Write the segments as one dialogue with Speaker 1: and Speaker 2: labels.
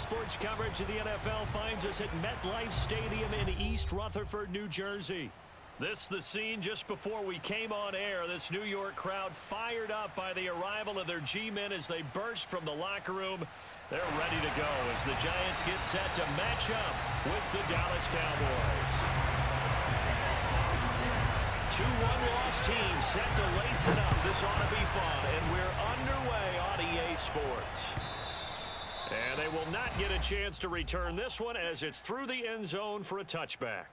Speaker 1: sports coverage of the NFL finds us at MetLife Stadium in East Rutherford, New Jersey. This the scene just before we came on air. This New York crowd fired up by the arrival of their G-men as they burst from the locker room. They're ready to go as the Giants get set to match up with the Dallas Cowboys. 2-1 loss teams set to lace it up. This ought to be fun, and we're underway on EA Sports. And they will not get a chance to return this one as it's through the end zone for a touchback.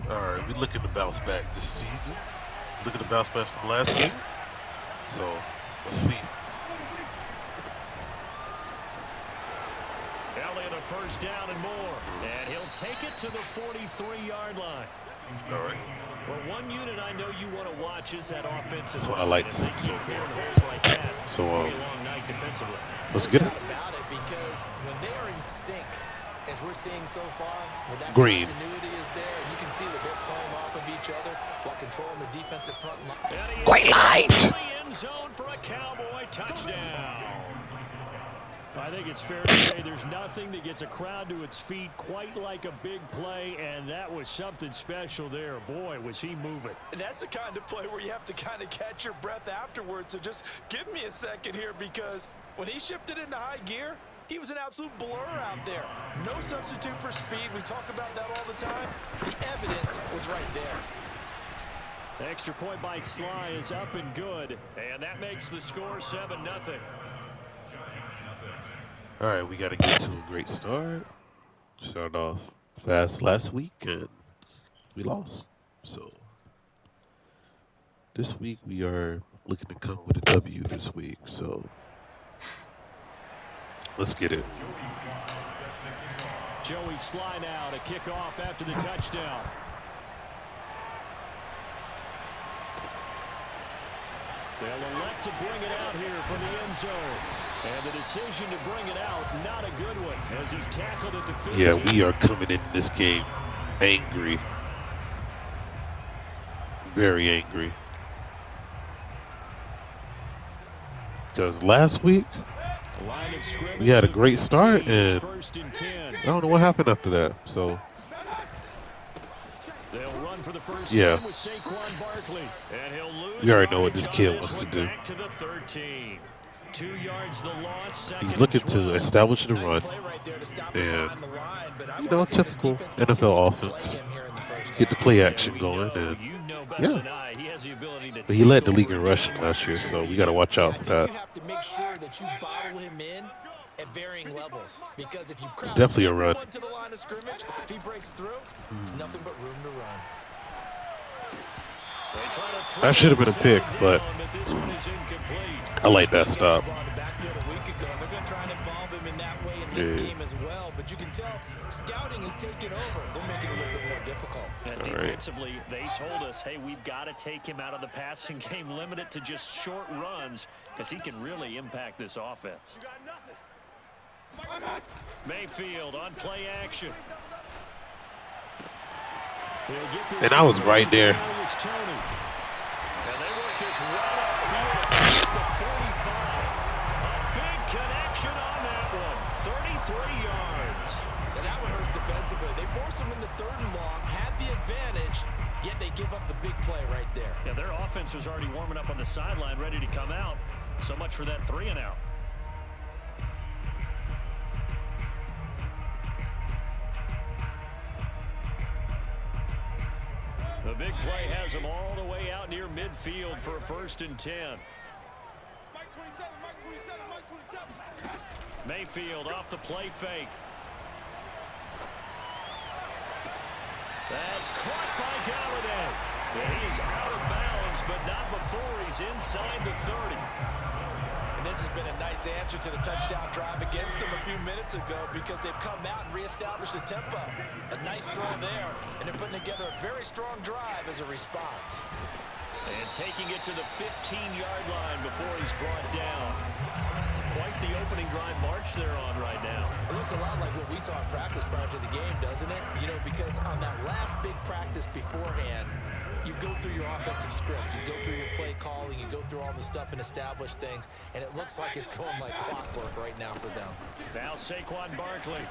Speaker 2: All right, we're looking to bounce back this season. Looking to bounce back from last game. So, let's see.
Speaker 1: Elliott a first down and more. And he'll take it to the 43-yard line.
Speaker 2: All right.
Speaker 1: Well, one unit I know you want to watch is that offensive.
Speaker 2: That's what I like to see so far. So, let's get it.
Speaker 3: About it because when they are in sync, as we're seeing so far, when that
Speaker 2: Green.
Speaker 3: continuity is there, you can see that they're playing off of each other while controlling the defensive front line.
Speaker 1: Great line. End zone for a Cowboy touchdown. I think it's fair to say there's nothing that gets a crowd to its feet quite like a big play, and that was something special there. Boy, was he moving.
Speaker 4: And that's the kind of play where you have to kind of catch your breath afterwards. So just give me a second here, because when he shifted into high gear, he was an absolute blur out there. No substitute for speed. We talk about that all the time. The evidence was right there.
Speaker 1: The extra point by Sly is up and good, and that makes the score 7-0.
Speaker 2: All right, we got to get to a great start. Started off fast last week, and we lost. So this week we are looking to come with a W this week. So let's get it.
Speaker 1: Joey Sly now to kick off after the touchdown. They'll elect to bring it out here from the end zone. And the decision to bring it out, not a good one, as he's tackled at the 15.
Speaker 2: Yeah, we are coming in this game angry. Very angry. Because last week, we had a great start, and I don't know what happened after that. So,
Speaker 1: they'll run for the first
Speaker 2: yeah,
Speaker 1: with Saquon Barkley, and he'll lose.
Speaker 2: You already know what this kid wants to do.
Speaker 1: Back to the 13. 2 yards the loss.
Speaker 2: He's looking to establish the run, and you know, typical NFL offense. Get the play action going, and yeah. But he led the league in rushing last year, so we got to watch out for that.
Speaker 3: You have to make sure that you bottle him in at varying levels, because if you
Speaker 2: It's definitely a run.
Speaker 3: to the line of scrimmage, if he breaks through, there's nothing but room to run.
Speaker 2: That should have been a pick, but I like that stop.
Speaker 3: But you can tell scouting is taking over. They're making it a little bit more difficult.
Speaker 1: And defensively, they told us, hey, we've got to take him out of the passing game, limit it to just short runs, because he can really impact this offense. Mayfield on play action.
Speaker 2: And I was right there.
Speaker 1: And they work this right upfield across the 45. A big connection on that one. 33 yards.
Speaker 3: And that one hurts defensively. They force him into 3rd and long, had the advantage, yet they give up the big play right there.
Speaker 1: Yeah, their offense was already warming up on the sideline, ready to come out. So much for that 3 and out. The big play has them all the way out near midfield for a 1st and 10. Mayfield off the play fake. That's caught by Galladay. And he is out of bounds, but not before he's inside the 30.
Speaker 4: And this has been a nice answer to the touchdown drive against them a few minutes ago, because they've come out and reestablished the tempo. A nice throw there, and they're putting together a very strong drive as a response.
Speaker 1: And taking it to the 15-yard line before he's brought down. Quite the opening drive march they're on right now.
Speaker 3: It looks a lot like what we saw in practice prior to the game, doesn't it? You know, because on that last big practice beforehand, you go through your offensive script, you go through your play calling, you go through all the stuff and establish things, and it looks like it's going like clockwork right now for them.
Speaker 1: Now Saquon Barkley.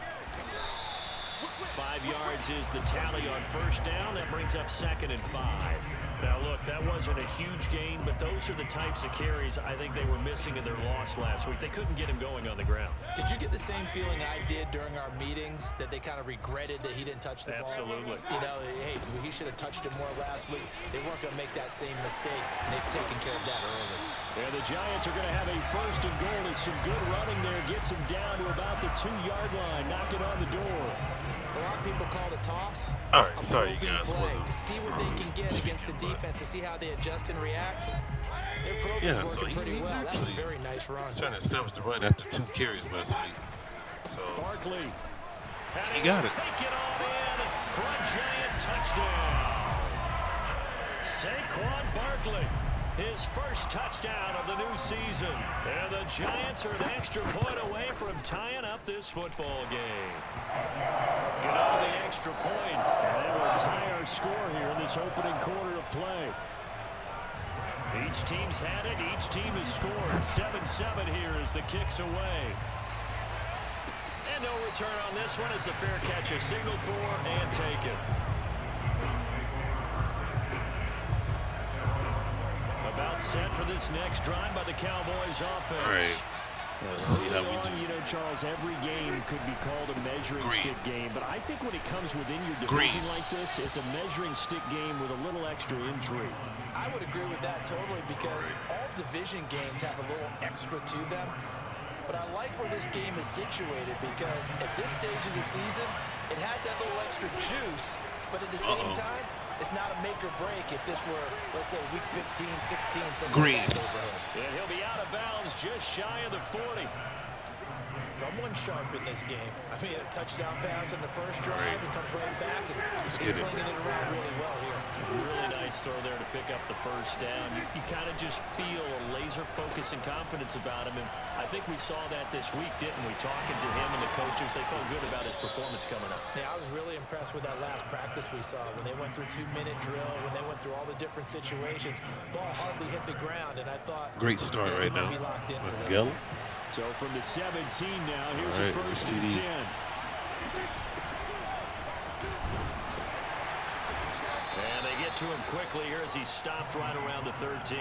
Speaker 1: 5 yards is the tally on first down. That brings up 2nd and 5. Now, look, that wasn't a huge gain, but those are the types of carries I think they were missing in their loss last week. They couldn't get him going on the ground.
Speaker 3: Did you get the same feeling I did during our meetings, that they kind of regretted that he didn't touch the ball?
Speaker 1: Absolutely.
Speaker 3: You know, hey, he should have touched it more last week. They weren't going to make that same mistake, and they've taken care of that early.
Speaker 1: And the Giants are going to have a 1st and goal. It's some good running there. Gets him down to about the 2-yard line. Knock it on the door.
Speaker 3: A lot of people call it a toss.
Speaker 2: All right, sorry, you guys.
Speaker 3: To see what they can get against the defense, to see how they adjust and react. Their program's working pretty well. That was a very nice run.
Speaker 2: Trying to establish the run after 2 carries last week. So
Speaker 1: Barkley.
Speaker 2: he got it.
Speaker 1: Take it on in for a Giant touchdown. Saquon Barkley. His first touchdown of the new season. And the Giants are an extra point away from tying up this football game. Get on the extra point, and they will tie our score here in this opening quarter of play. Each team's had it. Each team has scored. 7-7 here as the kick's away. And no return on this one as the fair catch is signaled for and taken. About set for this next drive by the Cowboys offense.
Speaker 2: All right. Let's see how we do.
Speaker 1: You know, Charles, every game could be called a measuring stick game, but I think when it comes within your division like this, it's a measuring stick game with a little extra intrigue.
Speaker 3: I would agree with that totally, because all division games have a little extra to them. But I like where this game is situated, because at this stage of the season, it has that little extra juice, but at the same time, it's not a make or break if this were, let's say, week 15, 16, something like that neighborhood.
Speaker 1: And he'll be out of bounds just shy of the 40.
Speaker 3: Someone sharp in this game. I mean, a touchdown pass in the first drive, and comes right back, and he's flinging it around really well here.
Speaker 1: Really nice throw there to pick up the first down. You kind of just feel a laser focus and confidence about him, and I think we saw that this week, didn't we? Talking to him and the coaches, they felt good about his performance coming up.
Speaker 3: Yeah, I was really impressed with that last practice we saw when they went through 2-minute drill, when they went through all the different situations. Ball hardly hit the ground, and I thought
Speaker 2: great start right now.
Speaker 3: Be locked in for this.
Speaker 2: Yellow.
Speaker 1: So from the 17 now, here's
Speaker 2: right,
Speaker 1: a 1st and 10. And they get to him quickly here as he stopped right around the 13.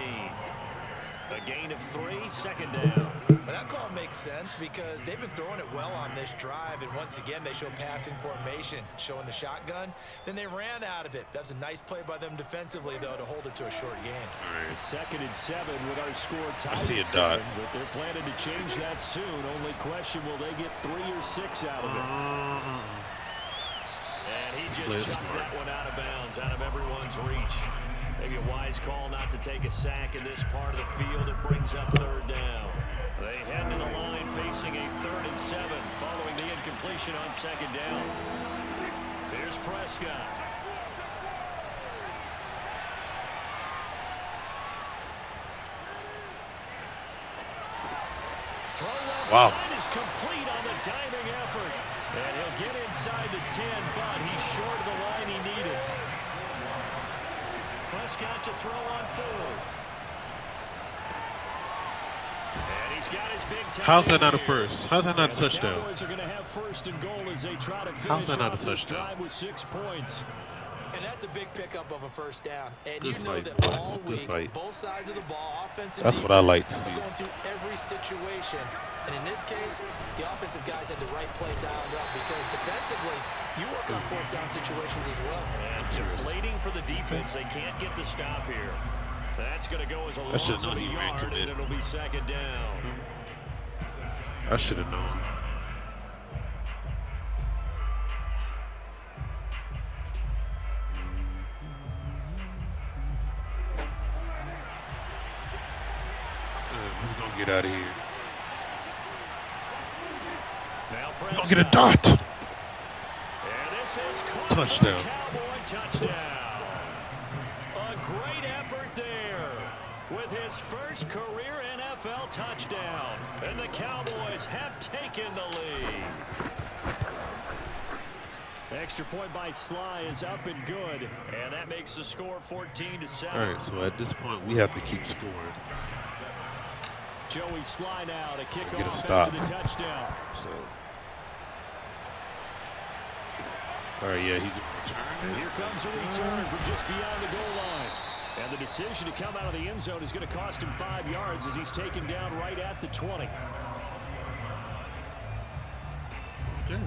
Speaker 1: A gain of 3, 2nd down.
Speaker 3: But that call makes sense, because they've been throwing it well on this drive, and once again they show passing formation, showing the shotgun. Then they ran out of it. That's a nice play by them defensively, though, to hold it to a short game.
Speaker 2: All right.
Speaker 1: 2nd and 7 with our score tied.
Speaker 2: I see a
Speaker 1: at
Speaker 2: dot.
Speaker 1: 7, but they're planning to change that soon. Only question, will they get 3 or 6 out of it? And he just chucked that one out of bounds, out of everyone's reach. Maybe a wise call not to take a sack in this part of the field. It brings up 3rd down. They head to the line facing a 3rd and 7 following the incompletion on 2nd down. Here's Prescott. Throw left side is complete on the diving effort. And he'll get inside the 10, but he's short of the line he needed. Prescott to throw on 4th. And he's got his big time.
Speaker 2: How's that not a first? How's that not a touchdown?
Speaker 1: The Cowboys are going to have 1st and goal as they try to finish
Speaker 2: How's that not a
Speaker 1: off this
Speaker 2: touchdown?
Speaker 1: drive with 6 points.
Speaker 3: And that's a big pickup of a 1st down. And
Speaker 2: Good
Speaker 3: you know
Speaker 2: fight,
Speaker 3: that
Speaker 2: boys.
Speaker 3: all
Speaker 2: Good
Speaker 3: week,
Speaker 2: fight.
Speaker 3: both sides of the ball, offense and
Speaker 2: That's
Speaker 3: defense,
Speaker 2: what I like to see.
Speaker 3: going through every situation. And in this case, the offensive guys had the right play dialed up, because defensively, you work on 4th down situations as well.
Speaker 1: And deflating for the defense. They can't get the stop here. That's going to go as a loss of a yard, and it'll be 2nd down.
Speaker 2: I should have known. We're going to get out of here. We're going to get a dot.
Speaker 1: And this is
Speaker 2: Touchdown.
Speaker 1: Cowboy touchdown. A great effort there with his first career NFL touchdown. And the Cowboys have taken the lead. Extra point by Sly is up and good, and that makes the score 14-7.
Speaker 2: All right, so at this point, we have to keep scoring.
Speaker 1: Joey Sly now to kick
Speaker 2: Get a
Speaker 1: off
Speaker 2: stop.
Speaker 1: after the touchdown.
Speaker 2: So, all right, yeah, he's gonna return.
Speaker 1: And here comes a return from just beyond the goal line. And the decision to come out of the end zone is going to cost him 5 yards as he's taken down right at the 20.
Speaker 2: Okay.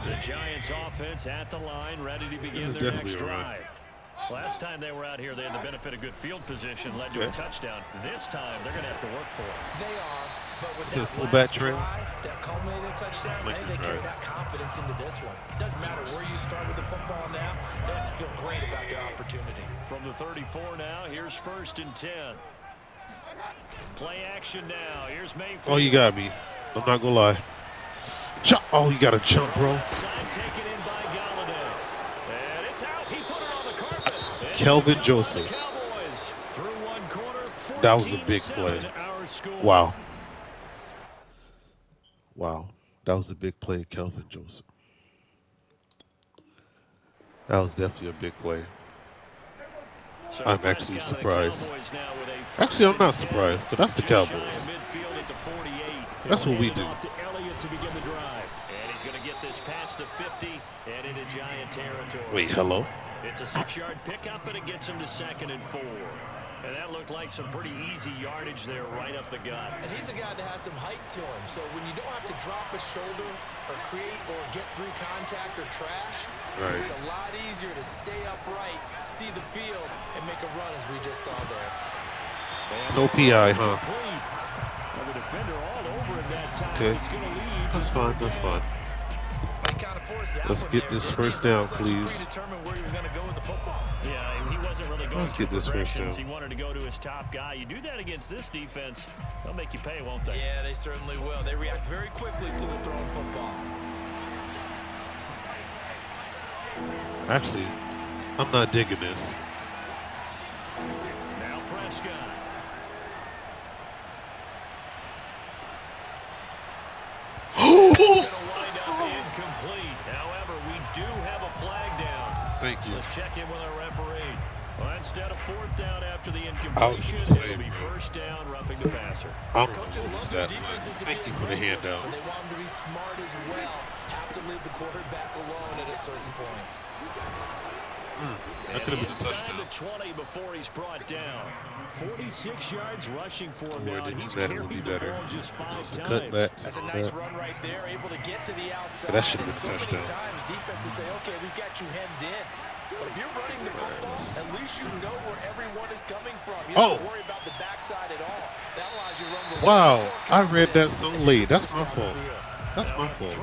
Speaker 1: The Giants offense at the line, ready to begin their next drive. Last time they were out here, they had the benefit of good field position, led to a touchdown. This time, they're going to have to work for it.
Speaker 3: They are, but with
Speaker 2: that
Speaker 3: that
Speaker 2: last
Speaker 3: drive, that culminating touchdown, I think they carry that confidence into this one. Doesn't matter where you start with the football now, they have to feel great about their opportunity.
Speaker 1: From the 34 now, here's 1st and 10. Play action now. Here's Mayfield.
Speaker 2: Oh, you got me. I'm not gonna lie. Oh, you got to jump, bro.
Speaker 1: Taken in by Galladay. And it's out. He put it on the carpet.
Speaker 2: Kelvin Joseph.
Speaker 1: Cowboys through one quarter,
Speaker 2: That was a big play. Wow. Wow. That was a big play, Kelvin Joseph. That was definitely a big play.
Speaker 1: So
Speaker 2: I'm actually surprised. Actually, I'm not surprised, because that's the Cowboys. That's what we do.
Speaker 1: To begin the drive. And he's going to get this past the 50 and into Giant territory.
Speaker 2: Wait, hello?
Speaker 1: It's a 6-yard pickup, and it gets him to 2nd and 4. And that looked like some pretty easy yardage there right up the gut.
Speaker 3: And he's a guy that has some height to him, so when you don't have to drop a shoulder or create or get through contact or trash, it's a lot easier to stay upright, see the field, and make a run as we just saw there.
Speaker 1: And
Speaker 2: no PI, huh?
Speaker 1: Well, the defender all over him that time.
Speaker 2: Okay.
Speaker 1: It's going to lead.
Speaker 2: That's fine, that's fine. Let's get this first down, please.
Speaker 1: Yeah, he wasn't really going
Speaker 2: Let's get this first down.
Speaker 1: He wanted to go to his top guy. You do that against this defense, they'll make you pay, won't they?
Speaker 3: Yeah, they certainly will. They react very quickly to the thrown football.
Speaker 2: Actually, I'm not digging this.
Speaker 1: Now Prescott. It's going to wind up incomplete. However, we do have a flag down.
Speaker 2: Thank you.
Speaker 1: Let's check in with our referee. Well, instead of 4th down after the incompletion, it'll be 1st down, roughing the passer.
Speaker 3: Coaches love their defenses to be
Speaker 2: Thank you for the handout.
Speaker 3: but they want them to be smart as well. Have to leave the quarterback alone at a certain point.
Speaker 2: That could have been a touchdown.
Speaker 1: The 20 before he's brought down. 46 yards rushing for him now. He's
Speaker 2: Madden would be better.
Speaker 1: Just 5 times.
Speaker 2: Cutbacks.
Speaker 3: That's a nice run right there, able to get to the outside.
Speaker 2: That should have been a
Speaker 3: so many
Speaker 2: touchdown.
Speaker 3: times defenses say, okay, we've got you hemmed in. But if you're running the football, at least you know where everyone is coming from. You don't have to worry about the backside at all. That allows you to run the
Speaker 2: Wow, I read that so late. That's my fault. That's my fault.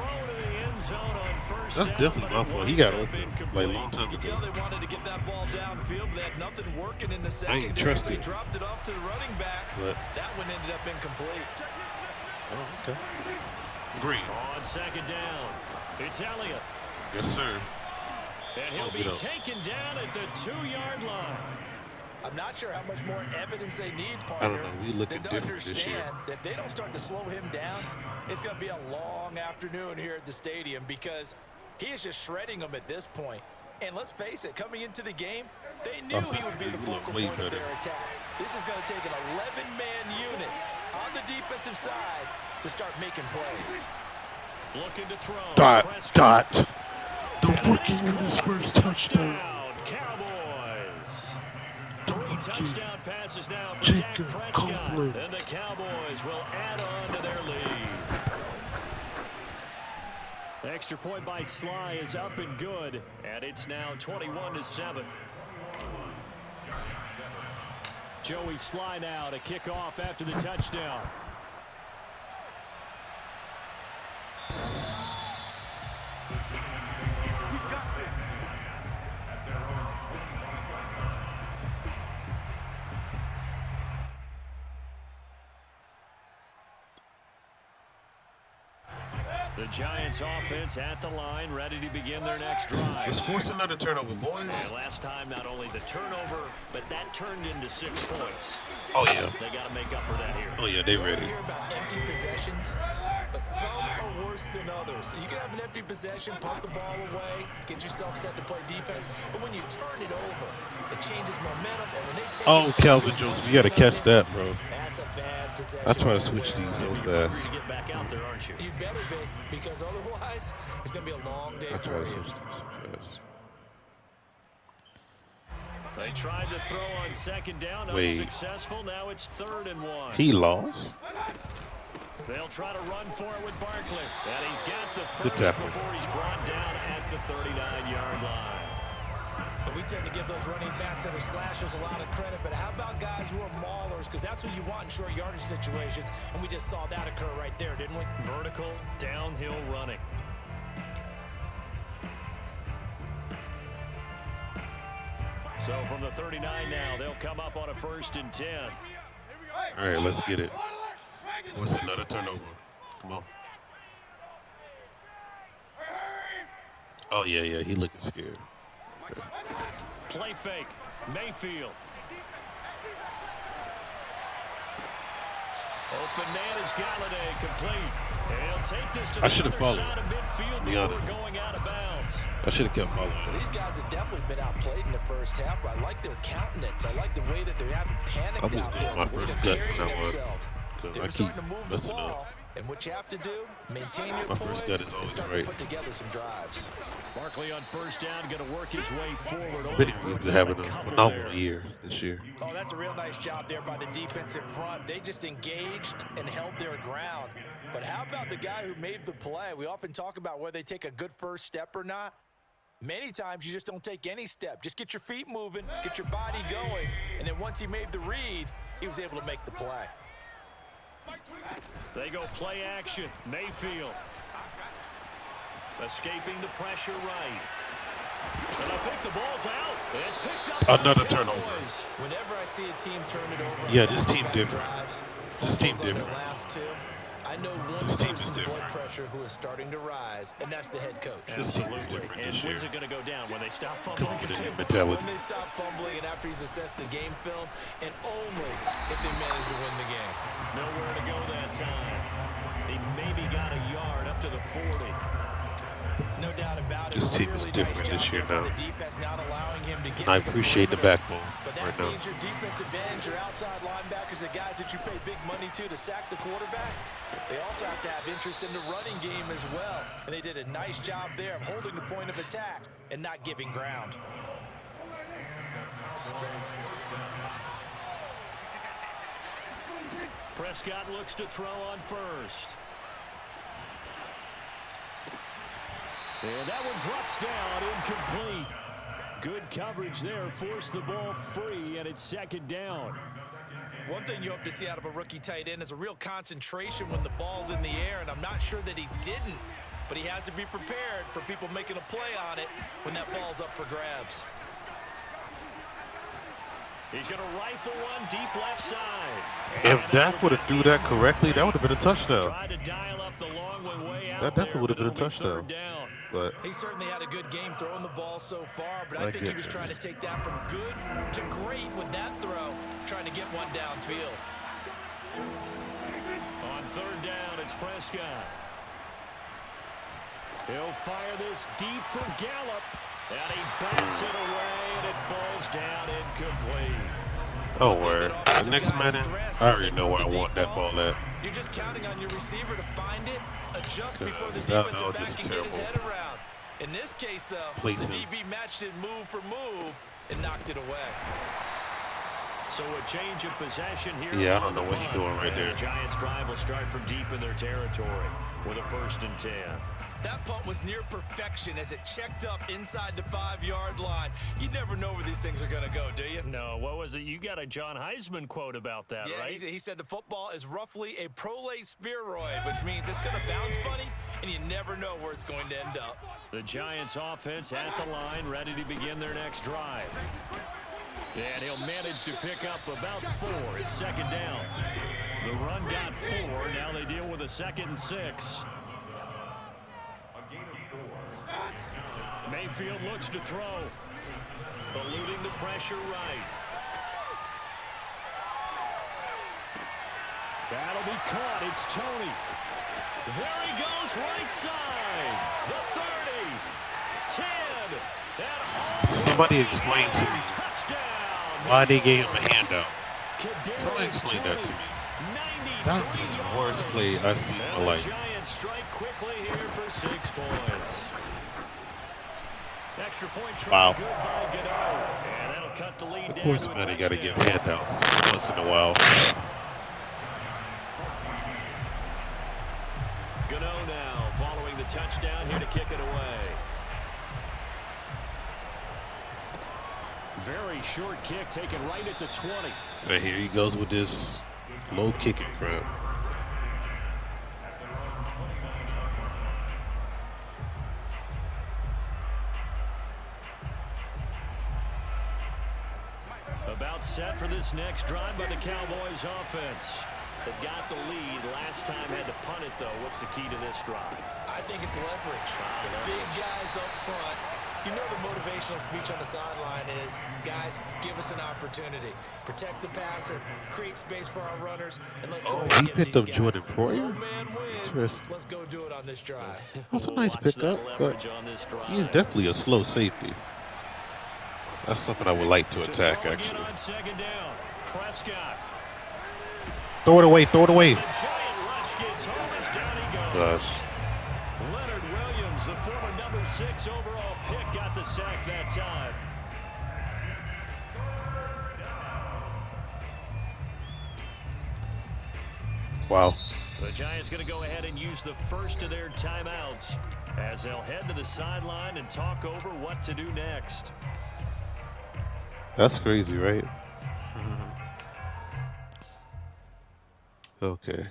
Speaker 2: That's definitely my fault. He got open like a long time
Speaker 3: You
Speaker 2: ago.
Speaker 3: tell they wanted to get that ball downfield, but they had nothing working in the second.
Speaker 2: I ain't trust
Speaker 3: They
Speaker 2: it.
Speaker 3: dropped it off to the running back.
Speaker 2: But,
Speaker 3: That one ended up incomplete.
Speaker 2: oh, okay. Green.
Speaker 1: On 2nd down, it's Elliott.
Speaker 2: Yes, sir.
Speaker 1: And he'll be taken down at the 2-yard line.
Speaker 3: I'm not sure how much more evidence they need, partner.
Speaker 2: I don't know. We looking
Speaker 3: to
Speaker 2: different this year.
Speaker 3: understand that if they don't start to slow him down, it's going to be a long afternoon here at the stadium because he is just shredding them at this point. And let's face it, coming into the game, they knew he would be the focal point of their attack. This is going to take an 11-man unit on the defensive side to start making plays.
Speaker 1: Looking to throw.
Speaker 2: Dot. The rookie with his first touchdown.
Speaker 1: Cowboys. 3 touchdown passes now for
Speaker 2: Jacob
Speaker 1: Dak Prescott.
Speaker 2: Copeland.
Speaker 1: And the Cowboys will add on to their lead. The extra point by Sly is up and good, and it's now 21-7. Joey Sly now to kick off after the touchdown. The Giants offense at the line, ready to begin their next drive.
Speaker 2: Let's force another turnover, boys.
Speaker 1: And last time, not only the turnover, but that turned into 6 points.
Speaker 2: Oh, yeah.
Speaker 1: They got to make up for that here.
Speaker 2: Oh, yeah, they ready.
Speaker 3: Hear about empty possessions, But some are worse than others. You can have an empty possession, pump the ball away, get yourself set to play defense. But when you turn it over, it changes momentum. And when they take
Speaker 2: Calvin Joseph, you got to catch that, bro.
Speaker 3: That's a bad possession.
Speaker 2: I try to switch these so fast.
Speaker 1: To get back out there, aren't you?
Speaker 3: You better be, because otherwise it's going to be a long day for you.
Speaker 2: I try to switch these so fast.
Speaker 1: They tried to throw on second down, unsuccessful. Now it's 3rd and 1.
Speaker 2: He lost?
Speaker 1: They'll try to run for it with Barkley. And he's got the
Speaker 2: Good
Speaker 1: first
Speaker 2: tackle.
Speaker 1: before he's brought down at the 39-yard line.
Speaker 3: And we tend to give those running backs that are slashers a lot of credit, but how about guys who are maulers? Because that's who you want in short yardage situations, and we just saw that occur right there, didn't we?
Speaker 1: Vertical, downhill running. So from the 39 now, they'll come up on a 1st and 10.
Speaker 2: All right, let's get it. What's another turnover? Come on. Oh, yeah, he looking scared. Okay.
Speaker 1: Play fake. Mayfield. Open man is Galladay, complete. He'll take this to the other side of midfield before going out of bounds.
Speaker 2: I should have kept following.
Speaker 3: These guys have definitely been outplayed in the first half, but I like their countenance. I like the way that they're having panicked out there.
Speaker 2: I'm just going my first gut when I was. Because I keep messing up.
Speaker 3: And what you have to do, maintain your poise.
Speaker 2: My first gut is always right.
Speaker 3: Put together some drives.
Speaker 1: Barkley on 1st down, going to work his way forward.
Speaker 2: Benny's having a phenomenal year this year.
Speaker 3: Oh, that's a real nice job there by the defensive front. They just engaged and held their ground. But how about the guy who made the play? We often talk about whether they take a good first step or not. Many times you just don't take any step. Just get your feet moving, get your body going, and then once he made the read, he was able to make the play.
Speaker 1: They go play action. Mayfield. Escaping the pressure right. And I think the ball's out. It's picked up.
Speaker 2: Another turnover.
Speaker 3: Whenever I see a team turn it over.
Speaker 2: Yeah, this team different. This team different.
Speaker 3: Last two, I know one person's blood pressure who is starting to rise, and that's the head coach.
Speaker 1: Absolutely. And when's it going to go down? When they stop fumbling?
Speaker 3: When they stop fumbling and after he's assessed the game film, and only if they manage to win the game.
Speaker 1: Nowhere to go that time. He maybe got a yard up to the 40.
Speaker 3: No doubt about it.
Speaker 2: This team is different this year now. And I appreciate the backbone right now.
Speaker 3: But that means your defensive ends, your outside linebackers, the guys that you pay big money to sack the quarterback, they also have to have interest in the running game as well. And they did a nice job there of holding the point of attack and not giving ground.
Speaker 1: Prescott looks to throw on 1st. And that one drops down, incomplete. Good coverage there, forced the ball free, and it's 2nd down.
Speaker 3: One thing you hope to see out of a rookie tight end is a real concentration when the ball's in the air, and I'm not sure that he didn't, but he has to be prepared for people making a play on it when that ball's up for grabs.
Speaker 1: He's going to rifle one deep left side.
Speaker 2: If Dak would have threw that correctly, that would have been a touchdown.
Speaker 1: Tried to dial up the long way out
Speaker 2: that definitely would have been a touchdown. But
Speaker 3: he certainly had a good game throwing the ball so far, but I think he was trying to take that from good to great with that throw, trying to get one downfield.
Speaker 1: On 3rd down, it's Prescott. He'll fire this deep for Gallup. And he bats it away, and it falls down incomplete.
Speaker 2: oh, word. The next Madden, I already know where I want that ball at.
Speaker 3: You're just counting on your receiver to find it, adjust before the defensive back can get his head around. In this case, though, the DB matched it move for move and knocked it away.
Speaker 1: So a change of possession here.
Speaker 2: Yeah, I don't know what he's doing right there.
Speaker 1: The Giants drive will start from deep in their territory with a 1st and 10.
Speaker 3: That punt was near perfection as it checked up inside the 5-yard line. You never know where these things are going to go, do you?
Speaker 1: No, what was it? You got a John Heisman quote about that, right?
Speaker 3: Yeah, he said the football is roughly a prolate spheroid, which means it's going to bounce funny, and you never know where it's going to end up.
Speaker 1: The Giants offense at the line, ready to begin their next drive. And he'll manage to pick up about 4. It's 2nd down. The run got 4. Now they deal with a 2nd and 6. Mayfield looks to throw. Eluding the pressure right. That'll be caught. It's Tony. There he goes right side. The 30, 10, and
Speaker 2: Somebody explain to me why they gave him a handout. Somebody explain that to me. That was the worst play I've seen in my life.
Speaker 1: Giants strike quickly here for 6 points. Extra point try good by Godot. And that'll cut the lead down.
Speaker 2: Of course, man, you got to give handouts once in a while.
Speaker 1: Godot now following the touchdown here to kick it away. Very short kick taken right at the 20.
Speaker 2: Right here he goes with this low kicking crap.
Speaker 1: About set for this next drive by the Cowboys offense. They got the lead. Last time had to punt it, though. What's the key to this drive?
Speaker 3: I think it's leverage. The big guys up front. You know the motivational speech on the sideline is, guys, give us an opportunity. Protect the passer, create space for our runners, and let's go
Speaker 2: he picked up Jordan Poyer?
Speaker 3: Interesting. Let's go do it on this drive.
Speaker 2: That's a nice pickup, but he is definitely a slow safety. That's something I would like to attack, actually. Throw it away, throw it away. Gosh.
Speaker 1: Leonard Williams, the former number 6 overall pick, got the sack that time.
Speaker 2: Wow.
Speaker 1: The Giants going to go ahead and use the first of their timeouts as they'll head to the sideline and talk over what to do next.
Speaker 2: That's crazy, right? Okay.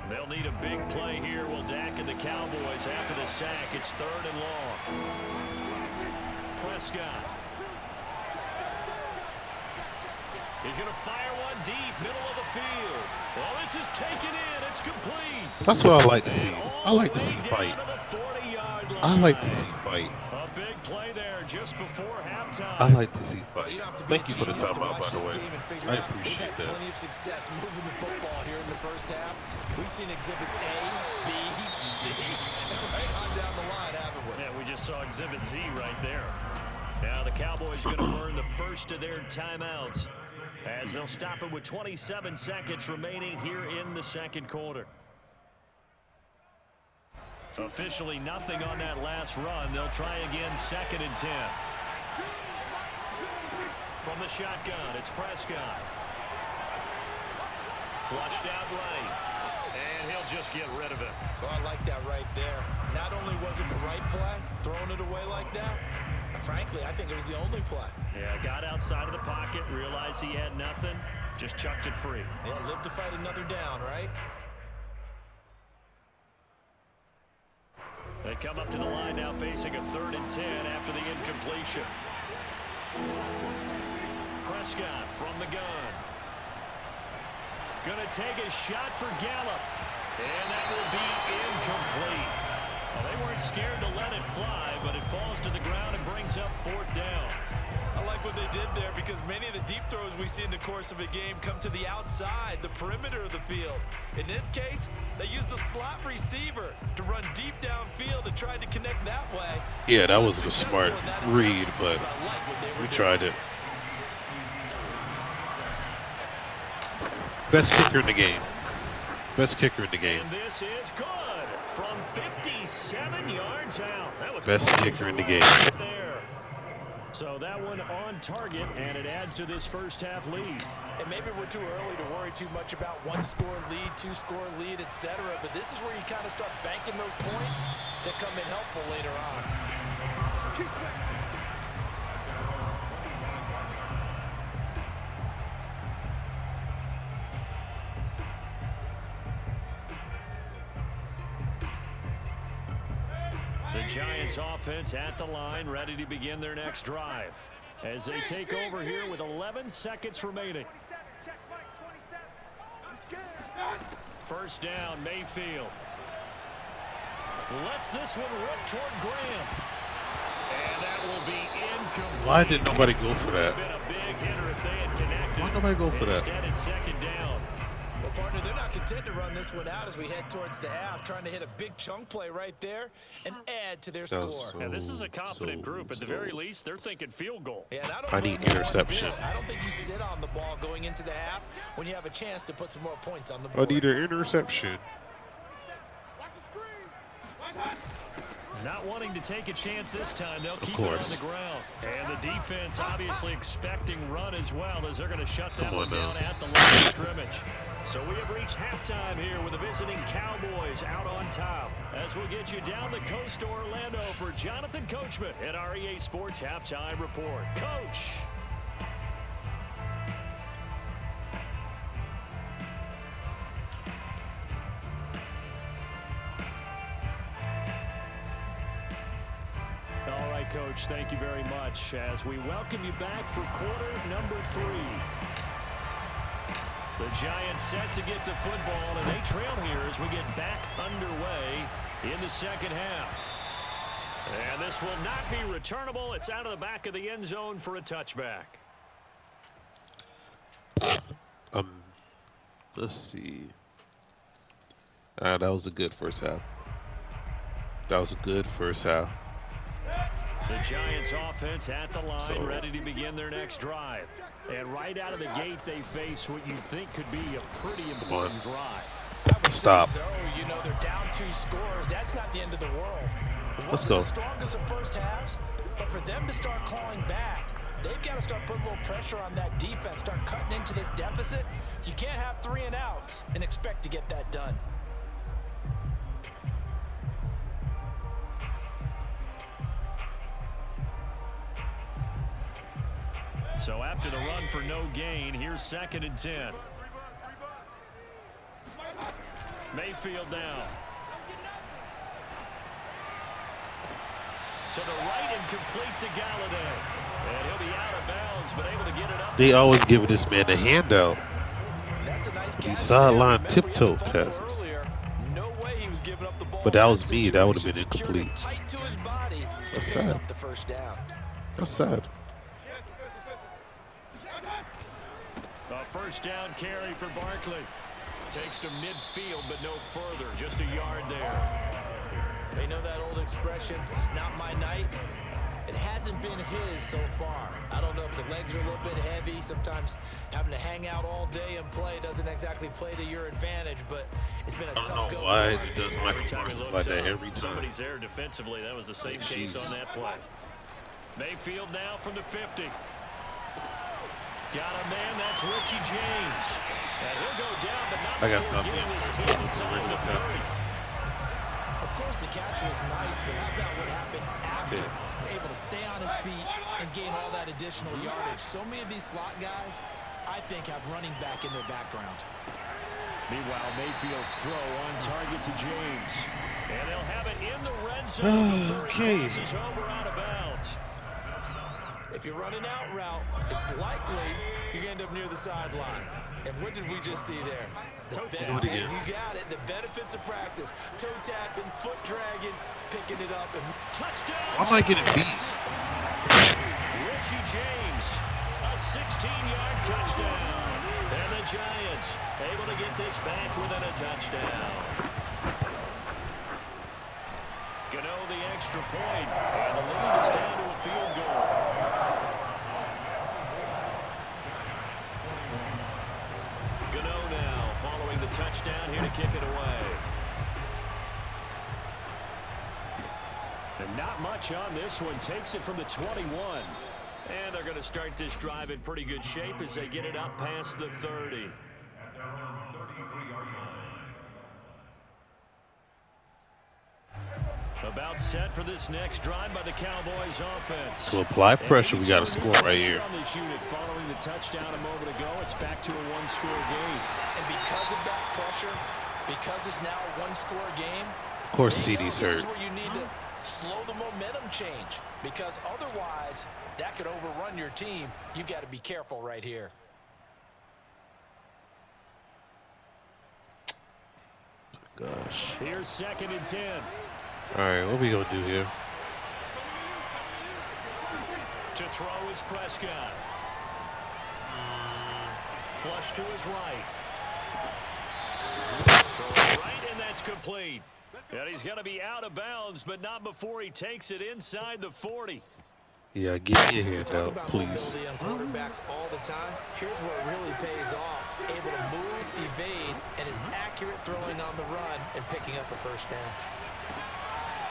Speaker 1: They'll need a big play here. Will DAK and the Cowboys after the sack. It's 3rd and long. Prescott. He's going to fire one deep, middle of the field. Well, this is taken in. It's complete.
Speaker 2: That's what I like to see. I like to see fight. I like to see fight.
Speaker 1: A big play there just before halftime.
Speaker 2: I like to see fight. Thank you for the timeout, by the way. I appreciate that.
Speaker 3: Plenty of success moving the football here in the first half. We've seen exhibits A, B, C, and right on down the line, haven't we?
Speaker 1: Yeah, we just saw exhibit Z right there. Now the Cowboys going to burn the first of their timeouts as they'll stop it with 27 seconds remaining here in the second quarter. Officially nothing on that last run. They'll try again, 2nd and 10. From the shotgun, it's Prescott. Flushed out right. And he'll just get rid of it.
Speaker 3: Oh, I like that right there. Not only was it the right play, throwing it away like that, frankly, I think it was the only play.
Speaker 1: Yeah, got outside of the pocket, realized he had nothing, just chucked it free.
Speaker 3: Yeah, live to fight another down, right?
Speaker 1: They come up to the line now facing a 3rd and 10 after the incompletion. Prescott from the gun. Gonna take a shot for Gallup. And that will be incomplete. Well, they weren't scared to let it fly, but it falls to the ground and brings up 4th down.
Speaker 3: I like what they did there because many of the deep throws we see in the course of a game come to the outside, the perimeter of the field. In this case, they used a slot receiver to run deep downfield and tried to connect that way.
Speaker 2: Yeah, that was a smart read, but we tried it. Best kicker in the game. Best kicker in the game.
Speaker 1: And this is good from 57 yards out. That was
Speaker 2: best kicker in the game.
Speaker 1: There. So that one on target, and it adds to this first half lead.
Speaker 3: And maybe we're too early to worry too much about 1-score lead, 2-score lead, etc. But this is where you kind of start banking those points that come in helpful later on.
Speaker 1: The Giants offense at the line, ready to begin their next drive as they take over here with 11 seconds remaining. First down, Mayfield. Lets this one rip toward Graham. And that will be incomplete.
Speaker 2: Why did nobody go for that?
Speaker 1: Been a big hitter if they had connected.
Speaker 2: Why nobody go for that?
Speaker 3: Well, partner, they're not content to run this one out as we head towards the half, trying to hit a big chunk play right there and add to their score.
Speaker 1: And this is a confident group. At the very least, they're thinking field goal.
Speaker 3: Yeah, and
Speaker 2: I need interception.
Speaker 3: I don't think you sit on the ball going into the half when you have a chance to put some more points on the board.
Speaker 2: I need an interception.
Speaker 1: Not wanting to take a chance this time, they'll keep it on the ground. And the defense obviously expecting run as well, as they're going to shut that one down at the line of scrimmage. So we have reached halftime here with the visiting Cowboys out on top. As we'll get you down the coast to Orlando for Jonathan Coachman at our EA Sports Halftime Report. Coach. All right, Coach, thank you very much as we welcome you back for quarter number 3. The Giants set to get the football, and they trail here as we get back underway in the second half. And this will not be returnable. It's out of the back of the end zone for a touchback.
Speaker 2: Let's see. That was a good first half.
Speaker 1: The Giants offense at the line, ready to begin their next drive. And right out of the gate, they face what you think could be a pretty important drive.
Speaker 2: Stop.
Speaker 3: So, you know, they're down 2 scores. That's not the end of the world.
Speaker 2: Let's go.
Speaker 3: The strongest of first halves, but for them to start calling back, they've got to start putting a little pressure on that defense, start cutting into this deficit. You can't have 3 and outs and expect to get that done.
Speaker 1: So after the run for no gain, here's 2nd and 10. Mayfield now. To the right and complete to Galladay. And he'll be out of bounds, but able to get it up.
Speaker 2: They always give this man a handout.
Speaker 3: That's a nice
Speaker 2: He sideline tiptoe passes.
Speaker 3: No way he was giving up the ball.
Speaker 2: But that was me. That would have been incomplete.
Speaker 3: Tight to his body.
Speaker 2: That's
Speaker 3: Picks
Speaker 2: sad.
Speaker 3: up the first down.
Speaker 2: That's sad.
Speaker 1: A first down carry for Barkley. Takes to midfield, but no further. Just a yard there.
Speaker 3: You know that old expression, it's not my night? It hasn't been his so far. I don't know if the legs are a little bit heavy. Sometimes having to hang out all day and play doesn't exactly play to your advantage, but it's been a tough go.
Speaker 2: I don't know why it does Michael Parsons like that every time.
Speaker 1: Somebody's there defensively. That was the same case on that play. Mayfield now from the 50. Got a man, that's Richie James. And he'll go down, but not before getting this inside the 30.
Speaker 3: Of course, the catch was nice, but how about what happened after? Able to stay on his feet and gain all that additional yardage. So many of these slot guys, I think, have running back in their background.
Speaker 1: Meanwhile, Mayfield's throw on target to James. And they'll have it in the red zone.
Speaker 2: Okay.
Speaker 1: Crosses over out of bounds.
Speaker 3: If you're running out route, it's likely you're going to end up near the sideline. And what did we just see there? You got it. The benefits of practice. Toe tapping, foot dragging, picking it up, and
Speaker 1: touchdown.
Speaker 2: Why am I getting beat?
Speaker 1: Richie James, a 16-yard touchdown. And the Giants able to get this back within a touchdown. Gano the extra point, and the lead is down to a field goal. Gano now following the touchdown here to kick it away. And not much on this one. Takes it from the 21. And they're going to start this drive in pretty good shape as they get it up past the 30. About set for this next drive by the Cowboys offense.
Speaker 2: To apply pressure, we got to score right here.
Speaker 1: On this unit following the touchdown a moment ago, it's back to a one-score game.
Speaker 3: And because of that pressure, because it's now a one-score game,
Speaker 2: of course CeeDee's hurt.
Speaker 3: This is where you need to slow the momentum change, because otherwise that could overrun your team. You've got to be careful right here.
Speaker 2: Gosh.
Speaker 1: Here's 2nd and 10.
Speaker 2: All right, what are we going to do here?
Speaker 1: To throw is Prescott. Flush to his right. Right, and that's complete. And he's going to be out of bounds, but not before he takes it inside the 40.
Speaker 2: Yeah, get me a hand
Speaker 3: Talk
Speaker 2: out,
Speaker 3: about
Speaker 2: please.
Speaker 3: mobility on quarterbacks all the time. Here's where it really pays off. Able to move, evade, and is accurate throwing on the run and picking up a first down.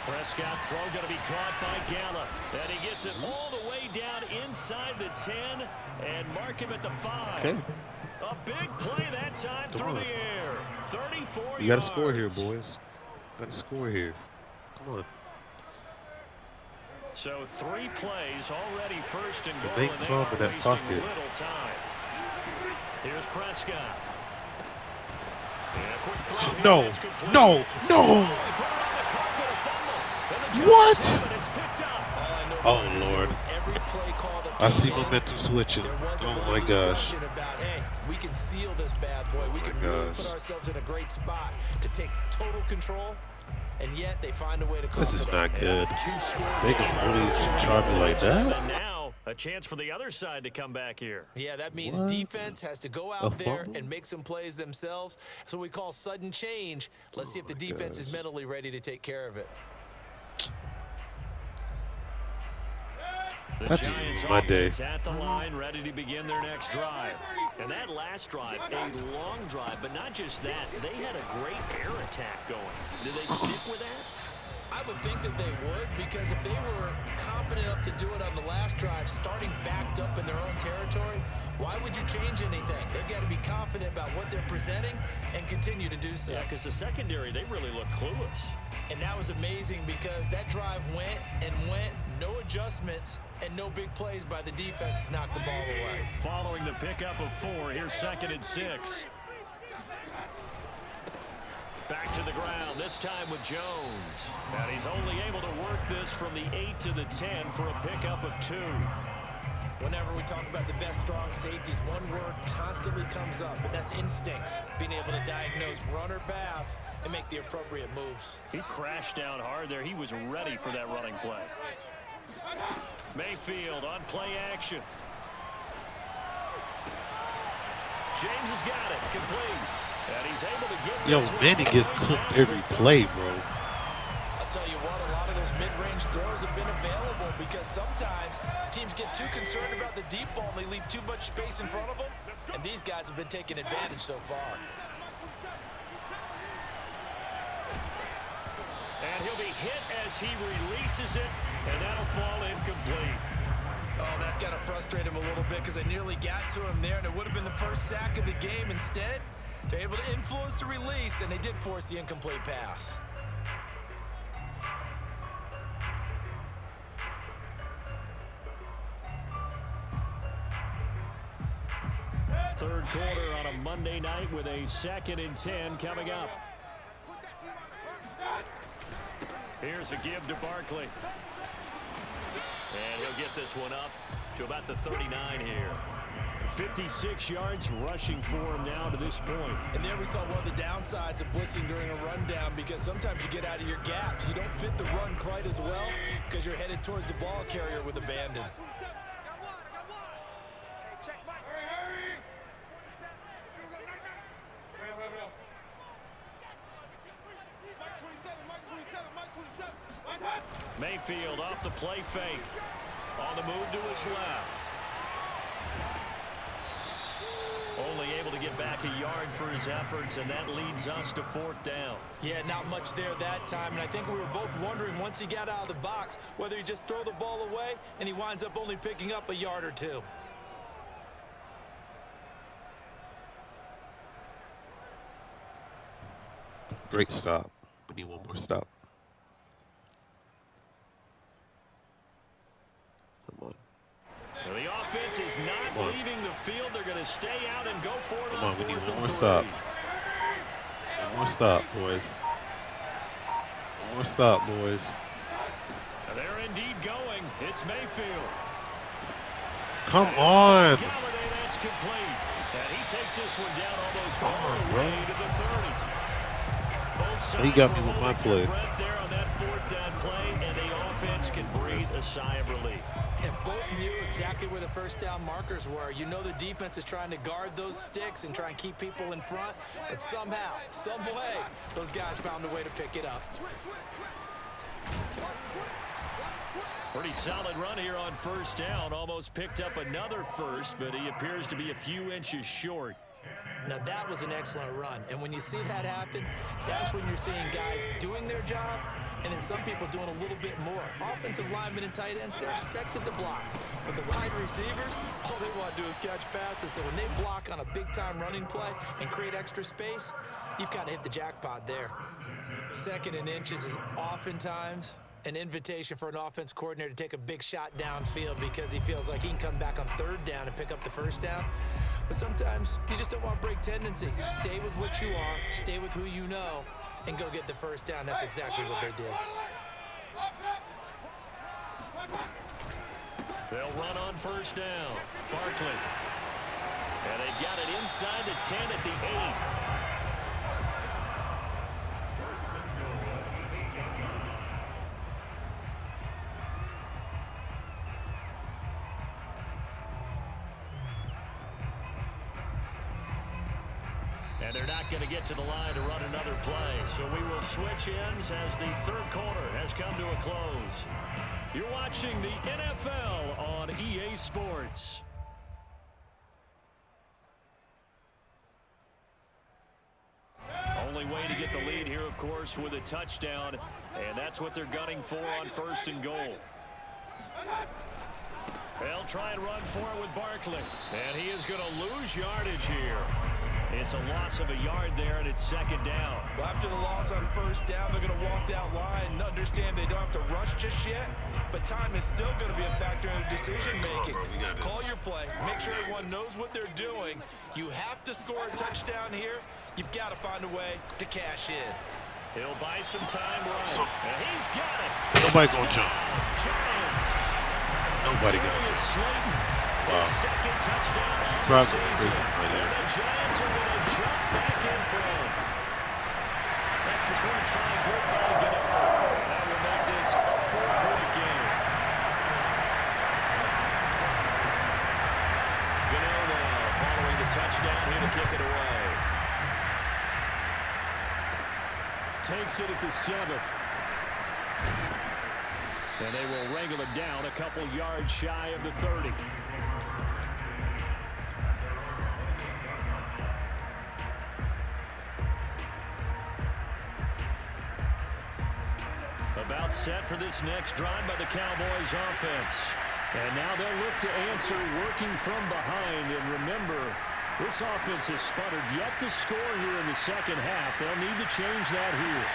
Speaker 1: Prescott's throw going to be caught by Gallup. And he gets it all the way down inside the 10 and mark him at the 5.
Speaker 2: Okay.
Speaker 1: A big play that time through the air. 34 yards.
Speaker 2: You got to score here, boys. Got to score here. Come on.
Speaker 1: So 3 plays already first and goal,
Speaker 2: They
Speaker 1: and they
Speaker 2: club
Speaker 1: are
Speaker 2: in that
Speaker 1: wasting
Speaker 2: pocket.
Speaker 1: little time. Here's Prescott. And a quick throw here.
Speaker 2: No,
Speaker 1: That's complete.
Speaker 2: no, no.
Speaker 1: They put it on the carpet, a fumble. And the Giants
Speaker 2: What?
Speaker 1: have it. It's picked up.
Speaker 2: Oh, Lord.
Speaker 3: Every play call that
Speaker 2: I see
Speaker 3: came in,
Speaker 2: momentum switching.
Speaker 3: there was a
Speaker 2: Oh,
Speaker 3: little
Speaker 2: my gosh.
Speaker 3: discussion about, hey, we can seal this bad boy. We can really put ourselves in a great spot to take total control, and yet they find a way to call
Speaker 2: This is
Speaker 3: it
Speaker 2: not good.
Speaker 1: Two-score
Speaker 2: They
Speaker 1: game.
Speaker 2: can really charge me like
Speaker 1: And
Speaker 2: that.
Speaker 1: now a chance for the other side to come back here.
Speaker 3: Yeah, that means
Speaker 2: What?
Speaker 3: defense has to go out there
Speaker 2: fumble?
Speaker 3: and make some plays themselves. So we call sudden change. Let's see if the defense is mentally ready to take care of it.
Speaker 1: The
Speaker 2: That's
Speaker 1: Giants
Speaker 2: my day.
Speaker 1: offense at the line, ready to begin their next drive. And that last drive, a long drive, but not just that. They had a great air attack going. Did they stick with that?
Speaker 3: I would think that they would, because if they were confident enough to do it on the last drive, starting backed up in their own territory, why would you change anything? They've got to be confident about what they're presenting and continue to do so.
Speaker 1: Yeah, because the secondary, they really look clueless.
Speaker 3: And that was amazing because that drive went and went, no adjustments, and no big plays by the defense to knock the ball away.
Speaker 1: Following the pickup of 4, here's 2nd and 6. Back to the ground, this time with Jones. And he's only able to work this from the 8 to the 10 for a pickup of 2.
Speaker 3: Whenever we talk about the best strong safeties, one word constantly comes up, and that's instincts. Being able to diagnose run or pass and make the appropriate moves.
Speaker 1: He crashed down hard there. He was ready for that running play. Mayfield on play action. James has got it, complete. And he's able to get
Speaker 2: Yo,
Speaker 1: this one.
Speaker 2: Manny gets cooked every play, bro.
Speaker 4: I'll tell you what, a lot of those mid-range throws have been available because sometimes teams get too concerned about the deep ball and they leave too much space in front of them, and these guys have been taking advantage so far.
Speaker 1: And he'll be hit as he releases it, and that'll fall incomplete.
Speaker 3: Oh, that's got to frustrate him a little bit because they nearly got to him there, and it would have been the first sack of the game. Instead, they're able to influence the release, and they did force the incomplete pass.
Speaker 1: Third quarter on a Monday night with a 2nd and 10 coming up. Here's a give to Barkley. And he'll get this one up to about the 39 here. 56 yards rushing for him now to this point.
Speaker 3: And there we saw one of the downsides of blitzing during a rundown because sometimes you get out of your gaps. You don't fit the run quite as well because you're headed towards the ball carrier with abandon.
Speaker 1: Mayfield off the play fake. On the move to his left. Only able to get back a yard for his efforts, and that leads us to 4th down.
Speaker 3: Yeah, not much there that time, and I think we were both wondering once he got out of the box whether he just throw the ball away, and he winds up only picking up a yard or 2.
Speaker 2: Great stop. We need one more stop. Come on.
Speaker 1: Well, the offense is not leaving the field. They're going to stay out and go for it.
Speaker 2: Come on, we need
Speaker 1: 4th
Speaker 2: one
Speaker 1: and
Speaker 2: more
Speaker 1: 3.
Speaker 2: stop. One more stop, boys. One more stop, boys.
Speaker 1: And they're indeed going. It's Mayfield.
Speaker 2: Come on.
Speaker 1: Galladay, that's complete. And he takes this one down almost
Speaker 2: Come
Speaker 1: all
Speaker 2: on,
Speaker 1: the
Speaker 2: bro.
Speaker 1: way to the 30. Both sides
Speaker 2: He got me
Speaker 1: were
Speaker 2: with my
Speaker 1: holding their
Speaker 2: play.
Speaker 1: breath there on that 4th down play, and the offense can breathe a sigh of relief.
Speaker 3: And both knew exactly where the first down markers were. You know the defense is trying to guard those sticks and try and keep people in front, but somehow, some way, those guys found a way to pick it up.
Speaker 1: Pretty solid run here on first down. Almost picked up another first, but he appears to be a few inches short.
Speaker 3: Now, that was an excellent run. And when you see that happen, that's when you're seeing guys doing their job and then some people doing a little bit more. Offensive linemen and tight ends, they're expected to block. But the wide receivers, all they want to do is catch passes. So when they block on a big-time running play and create extra space, you've kind of hit the jackpot there. Second and inches is oftentimes an invitation for an offense coordinator to take a big shot downfield because he feels like he can come back on third down and pick up the first down. But sometimes you just don't want to break tendency. Stay with what you are, stay with who you know, and go get the first down. That's exactly what they did.
Speaker 1: They'll run on first down. Barkley. And they've got it inside the 10 at the 8. And they're not going to get to the line to run another play. So we will switch ends as the third quarter has come to a close. You're watching the NFL on EA Sports. Only way to get the lead here, of course, with a touchdown. And that's what they're gunning for on first and goal. They'll try and run for it with Barkley. And he is going to lose yardage here. It's a loss of a yard there, and it's second down.
Speaker 4: Well, after the loss on first down, they're going to walk that line and understand they don't have to rush just yet, but time is still going to be a factor in decision-making. Call your play. Make sure everyone knows what they're doing. You have to score a touchdown here. You've got to find a way to cash in.
Speaker 1: He'll buy some time right, and he's got it.
Speaker 2: Nobody gonna jump.
Speaker 1: Giants.
Speaker 2: Nobody gonna jump. Wow.
Speaker 1: Second touchdown of the
Speaker 2: Probably
Speaker 1: season.
Speaker 2: right there.
Speaker 1: The Giants are going to jump back in front. Extra point try good by Gano. That will make this a 4-point game. Gano now following the touchdown here to kick it away. Takes it at the 7. And they will wrangle it down a couple yards shy of the 30. About set for this next drive by the Cowboys offense. And now they'll look to answer working from behind. And remember, this offense has sputtered yet to score here in the second half. They'll need to change that here.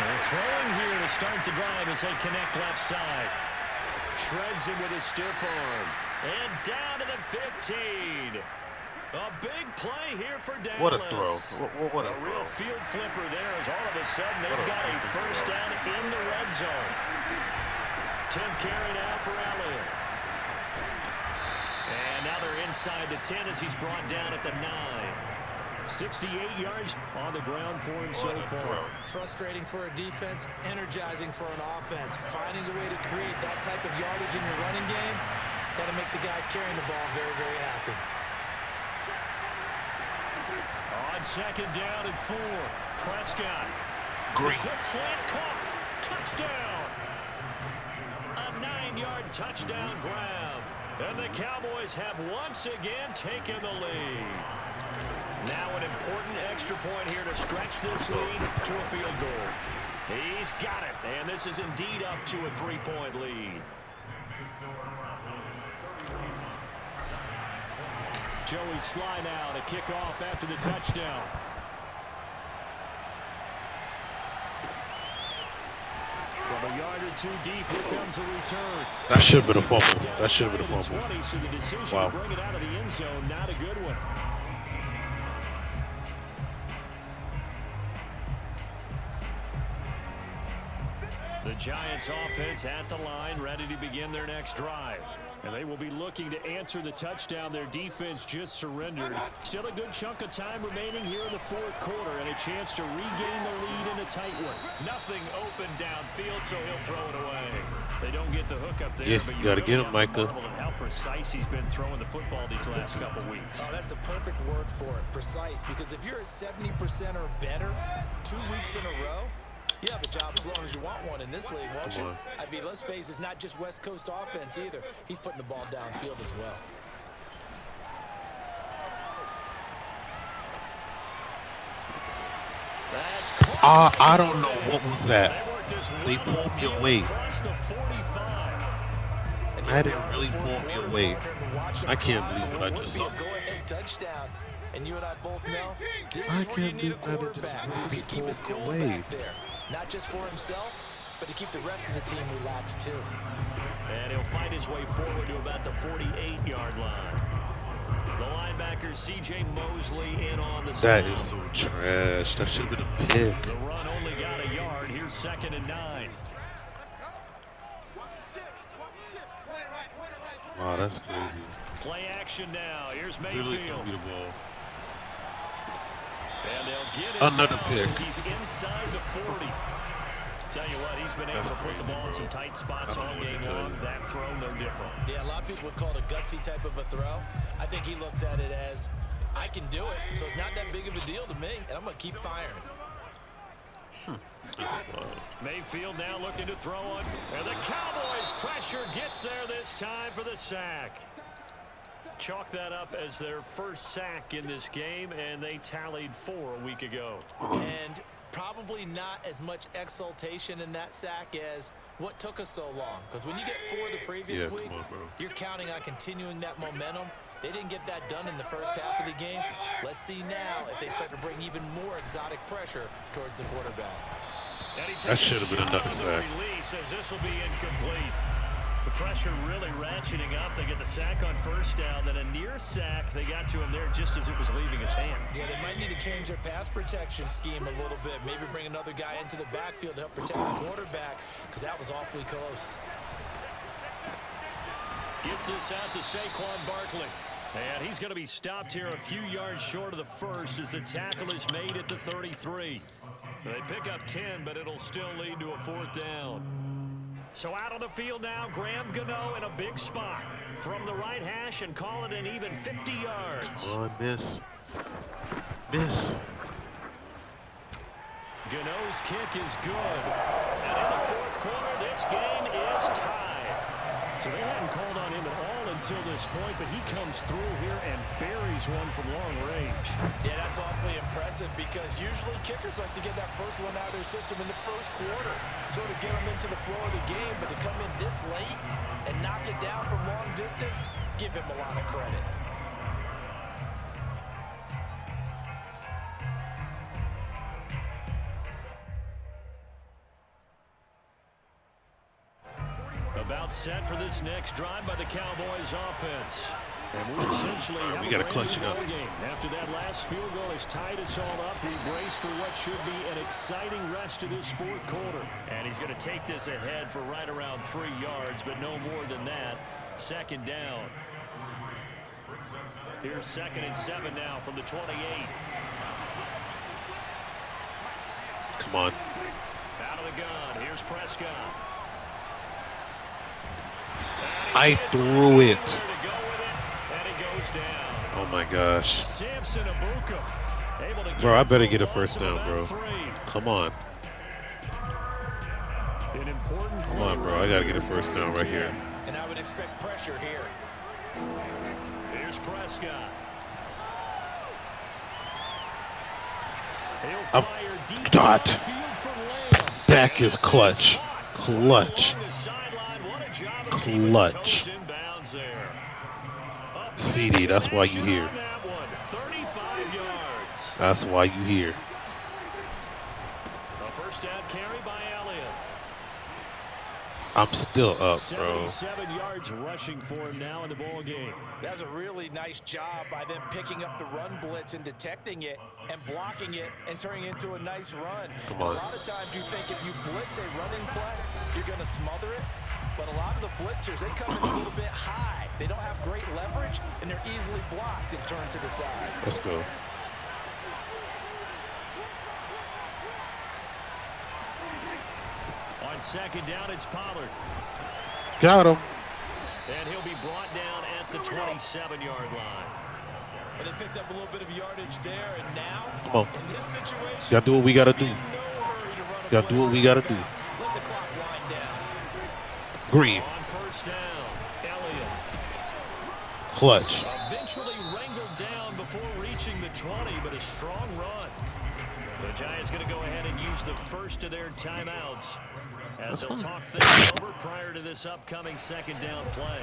Speaker 1: They're throwing here to start the drive as they connect left side. Shreds him with a stiff arm. And down to the 15. A big play here for Dallas.
Speaker 2: What a throw. What a
Speaker 1: real field flipper there as all of a sudden they've got a first down in the red zone. 10th carry now for Elliott. And now they're inside the 10 as he's brought down at the 9. 68 yards on the ground for him so far.
Speaker 3: Frustrating for a defense, energizing for an offense. Finding a way to create that type of yardage in your running game, that'll make the guys carrying the ball very, very happy.
Speaker 1: On second down and 4, Prescott.
Speaker 2: Green.
Speaker 1: Quick slant caught. Touchdown. A 9-yard touchdown grab. And the Cowboys have once again taken the lead. Now an important extra point here to stretch this lead to a field goal. He's got it. And this is indeed up to a 3-point lead. Joey Sly now to kick off after the touchdown. From a yard or two deep, here comes a return.
Speaker 2: That should have been a fumble. That should have been a fumble.
Speaker 1: 20, so the decision
Speaker 2: Wow.
Speaker 1: to bring it out of the end zone, not a good one. The Giants offense at the line, ready to begin their next drive. And they will be looking to answer the touchdown their defense just surrendered. Still a good chunk of time remaining here in the fourth quarter and a chance to regain the lead in a tight one. Nothing open downfield, so he'll throw it away. They don't get the hook up there.
Speaker 2: Yeah,
Speaker 1: but
Speaker 2: you got to get him, Micah.
Speaker 1: How precise he's been throwing the football these last couple weeks.
Speaker 3: Oh, that's a perfect word for it, precise, because if you're at 70% or better 2 weeks in a row, you have a job as long as you want one in this league, won't you? I mean, let's face it, it's not just West Coast offense either. He's putting the ball downfield as well.
Speaker 2: I don't know what was that. They pulled me away. Madden really pulled me away. I can't believe what I just saw.
Speaker 3: Go ahead, touchdown. And you and I both know this
Speaker 2: I
Speaker 3: is where you
Speaker 2: can't
Speaker 3: need a
Speaker 2: believe Madden just
Speaker 3: quarterback who
Speaker 2: really
Speaker 3: can keep his
Speaker 2: pulled me
Speaker 3: cool
Speaker 2: away.
Speaker 3: back there. Not just for himself, but to keep the rest of the team relaxed too.
Speaker 1: And he'll find his way forward to about the 48-yard line. The linebacker, C.J. Mosley, in on the
Speaker 2: That
Speaker 1: snap.
Speaker 2: is so trash. That should have been a pick.
Speaker 1: The run only got a yard. Here's 2nd and 9.
Speaker 2: Wow, that's crazy.
Speaker 1: Play action now. Here's
Speaker 2: Literally
Speaker 1: Mayfield.
Speaker 2: threw me the ball.
Speaker 1: And they'll get it
Speaker 2: Another
Speaker 1: down
Speaker 2: pick.
Speaker 1: as he's inside the 40. Tell you what, he's been able to put the ball in some tight spots all game long. That throw, no different.
Speaker 3: Yeah, a lot of people would call it a gutsy type of a throw. I think he looks at it as, I can do it, so it's not that big of a deal to me, and I'm going to keep firing.
Speaker 1: Mayfield now looking to throw it. And the Cowboys pressure gets there this time for the sack. Chalk that up as their first sack in this game, and they tallied 4 a week ago.
Speaker 3: And probably not as much exultation in that sack as what took us so long. Because when you get 4 the previous week, you're counting on continuing that momentum. They didn't get that done in the first half of the game. Let's see now if they start to bring even more exotic pressure towards the quarterback.
Speaker 2: That should have been another sack.
Speaker 1: Release as this will be incomplete. The pressure really ratcheting up. They get the sack on first down, then a near sack. They got to him there just as it was leaving his hand.
Speaker 3: Yeah, they might need to change their pass protection scheme a little bit. Maybe bring another guy into the backfield to help protect the quarterback, because that was awfully close.
Speaker 1: Gets this out to Saquon Barkley. And he's going to be stopped here a few yards short of the first as the tackle is made at the 33. They pick up 10, but it'll still lead to a 4th down. So out on the field now, Graham Gano in a big spot. From the right hash and call it an even 50 yards.
Speaker 2: Come on, miss. Miss.
Speaker 1: Gano's kick is good. And in the 4th quarter, this game is tied. So they hadn't called on him at all until this point, but he comes through here and buries one from long range.
Speaker 3: Yeah, that's awfully impressive because usually kickers like to get that first one out of their system in the first quarter, sort of get them into the flow of the game, but to come in this late and knock it down from long distance, give him a lot of credit.
Speaker 1: About set for this next drive by the Cowboys offense. And we essentially
Speaker 2: we got to clutch it up.
Speaker 1: Game. After that last field goal has tied us all up, we brace for what should be an exciting rest of this 4th quarter. And he's going to take this ahead for right around 3 yards, but no more than that. 2nd down. Here's 2nd and 7 now from the 28.
Speaker 2: Come on.
Speaker 1: Out of the gun. Here's Prescott.
Speaker 2: I threw it.
Speaker 1: Down.
Speaker 2: Oh my gosh.
Speaker 1: Samson Abuka, able to
Speaker 2: Bro, I better get a first down, bro. Come on.
Speaker 1: An important
Speaker 2: Come on, bro. I got to get a first down right here.
Speaker 3: And I would expect pressure here.
Speaker 1: Here's Prescott.
Speaker 2: I'm dot. DAK is clutch. Clutch. Clutch. CeeDee, that's why you here. That's why you here.
Speaker 1: A first down carry by Elliott.
Speaker 2: I'm still up, bro.
Speaker 1: 77 yards rushing for him now in the ball game.
Speaker 3: That's a really nice job by them picking up the run blitz and detecting it and blocking it and turning it into a nice run.
Speaker 2: Come on.
Speaker 3: A lot of times you think if you blitz a running play, you're going to smother it. But a lot of the blitzers, they come in a little bit high. They don't have great leverage, and they're easily blocked and turned to the side.
Speaker 2: Let's go.
Speaker 1: On second down, it's Pollard.
Speaker 2: Got him.
Speaker 1: And he'll be brought down at the 27-yard line.
Speaker 3: And they picked up a little bit of yardage there, and now,
Speaker 2: come on.
Speaker 3: in this situation,
Speaker 2: gotta do what we gotta do.
Speaker 3: Gotta
Speaker 2: do what we gotta do.
Speaker 3: Let the clock wind down.
Speaker 2: Green.
Speaker 1: On first down, Elliott.
Speaker 2: Clutch.
Speaker 1: Eventually wrangled down before reaching the 20, but a strong run. The Giants going to go ahead and use the first of their timeouts as they'll talk things over prior to this upcoming second down play.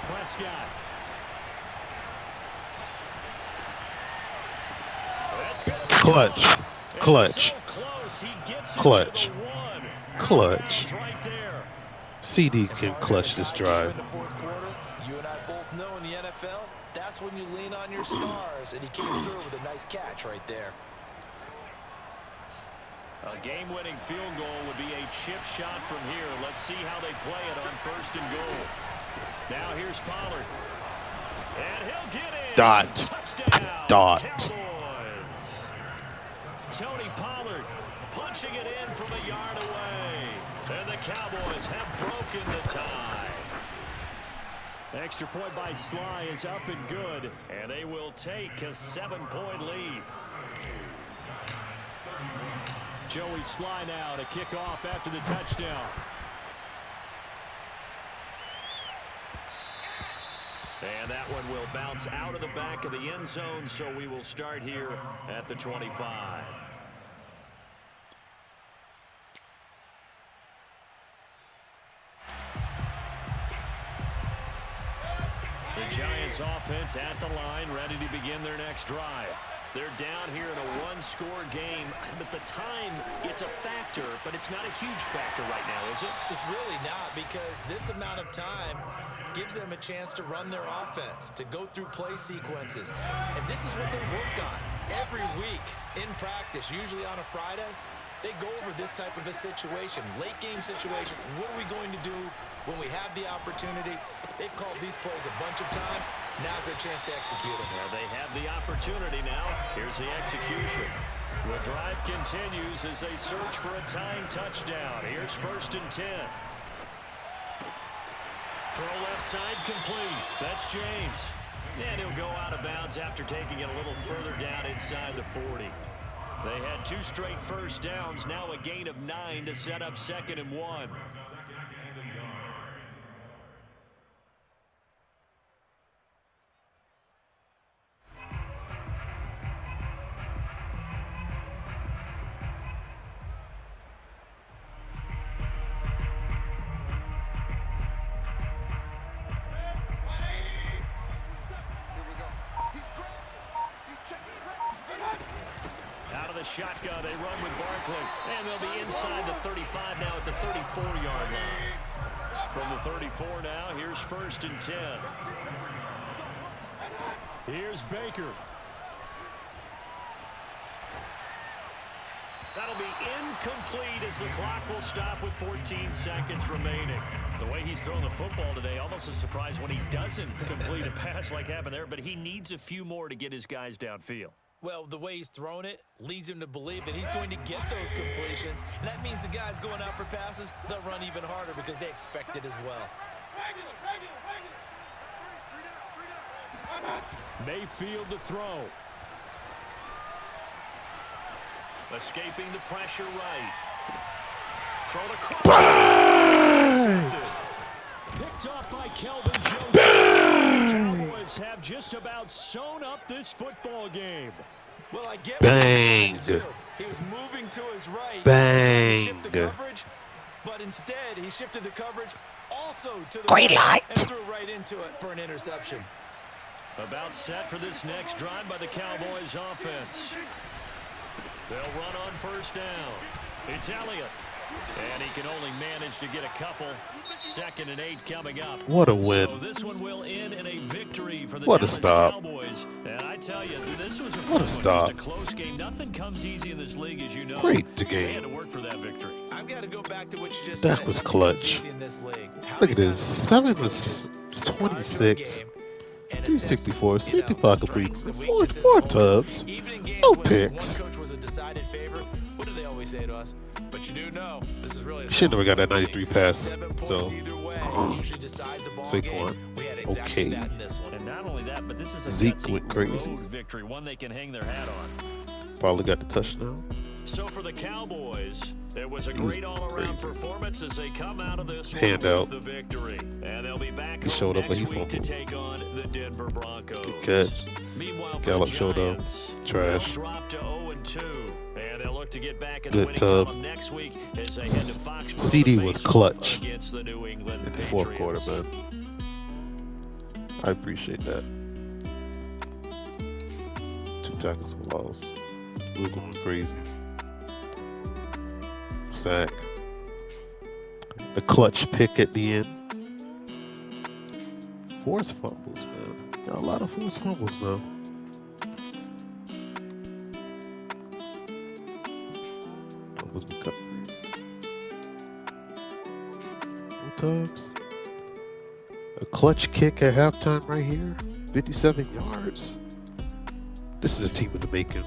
Speaker 1: Prescott.
Speaker 2: Clutch. Clutch.
Speaker 1: So close, he gets
Speaker 2: Clutch. Clutch.
Speaker 1: Right there.
Speaker 2: CeeDee can clutch this drive.
Speaker 3: In the fourth quarter, you and I both know in the NFL, that's when you lean on your stars, and he came through with a nice catch right there.
Speaker 1: A game-winning field goal would be a chip shot from here. Let's see how they play it on first and goal. Now here's Pollard. And he'll get in.
Speaker 2: Dot.
Speaker 1: Touchdown.
Speaker 2: Dot.
Speaker 1: Cowboys. Tony Pollard punching it in from a yard away. And the Cowboys have broken the tie. Extra point by Sly is up and good. And they will take a 7-point lead. Joey Sly now to kick off after the touchdown. And that one will bounce out of the back of the end zone, so we will start here at the 25. The Giants offense at the line, ready to begin their next drive. They're down here in a one-score game, but the time, it's a factor, but it's not a huge factor right now, is it?
Speaker 3: It's really not, because this amount of time gives them a chance to run their offense, to go through play sequences. And this is what they work on every week in practice, usually on a Friday. They go over this type of a situation, late game situation. What are we going to do when we have the opportunity? They've called these plays a bunch of times. Now's their chance to execute them.
Speaker 1: Well, they have the opportunity now. Here's the execution. The drive continues as they search for a tying touchdown. Here's first and 10. Throw left side complete. That's James. And he'll go out of bounds after taking it a little further down inside the 40. They had 2 straight first downs. Now a gain of 9 to set up 2nd and 1. Shotgun, they run with Barkley, and they'll be inside the 35 now at the 34-yard line. From the 34 now, here's first and 10. Here's Baker. That'll be incomplete as the clock will stop with 14 seconds remaining. The way he's throwing the football today, almost a surprise when he doesn't complete a pass like happened there, but he needs a few more to get his guys downfield.
Speaker 3: Well, the way he's thrown it leads him to believe that he's going to get those completions. And that means the guys going out for passes, they'll run even harder because they expect it as well.
Speaker 1: Mayfield to throw. Escaping the pressure right. Throw the cross. Picked off by Kelvin Joseph. The Cowboys have just about sewn up this football game.
Speaker 3: Well, I get
Speaker 2: Bang.
Speaker 3: what he was trying to do. He was moving to his right.
Speaker 2: Bang.
Speaker 3: Shift the coverage, but instead he shifted the coverage also to the
Speaker 2: Green light.
Speaker 3: and threw right into it for an interception.
Speaker 1: About set for this next drive by the Cowboys offense. They'll run on first down. It's Elliott. And he can only manage to get a couple. 2nd and 8 coming up.
Speaker 2: What a win.
Speaker 1: So this one will end in a victory for the
Speaker 2: Dallas
Speaker 1: Cowboys. And I tell you, this was
Speaker 2: a
Speaker 1: close game. Nothing comes easy in this league, as you know.
Speaker 2: Great
Speaker 1: They
Speaker 2: game.
Speaker 1: had to work for that victory.
Speaker 3: I've got to go back to what you just
Speaker 2: That
Speaker 3: said.
Speaker 2: was clutch. Look at this. 7 was 26. 364, 65 complete, 4 tubs, no picks. Should never got that 93 pass. So, Saquon, okay.
Speaker 1: And not only that, but this is a
Speaker 2: Zeke went crazy.
Speaker 1: victory, one they can hang their hat on.
Speaker 2: Probably got the touchdown.
Speaker 1: So for the Cowboys, it was a great all-around performance as they come out of this
Speaker 2: Handout.
Speaker 1: with the victory. And they'll be back
Speaker 2: He showed up, but he
Speaker 1: next week to
Speaker 2: fumbled.
Speaker 1: take on the Denver Broncos.
Speaker 2: Good catch.
Speaker 1: Meanwhile,
Speaker 2: Gallup
Speaker 1: for the
Speaker 2: showed up.
Speaker 1: Giants,
Speaker 2: Trash.
Speaker 1: they'll drop to 0-2. And they'll look to get back in
Speaker 2: Good
Speaker 1: the winning
Speaker 2: tub.
Speaker 1: column next week as they head to Foxborough
Speaker 2: CeeDee
Speaker 1: to
Speaker 2: was
Speaker 1: face off
Speaker 2: clutch
Speaker 1: against the New England
Speaker 2: in the fourth
Speaker 1: Patriots.
Speaker 2: quarter, man. I appreciate that. 2 tackles for loss. We were going crazy. Sack. The clutch pick at the end. Forced fumbles, man. Got a lot of forced fumbles now. Fumbles recovery. No tugs. A clutch kick at halftime right here. 57 yards. This is a team in the making.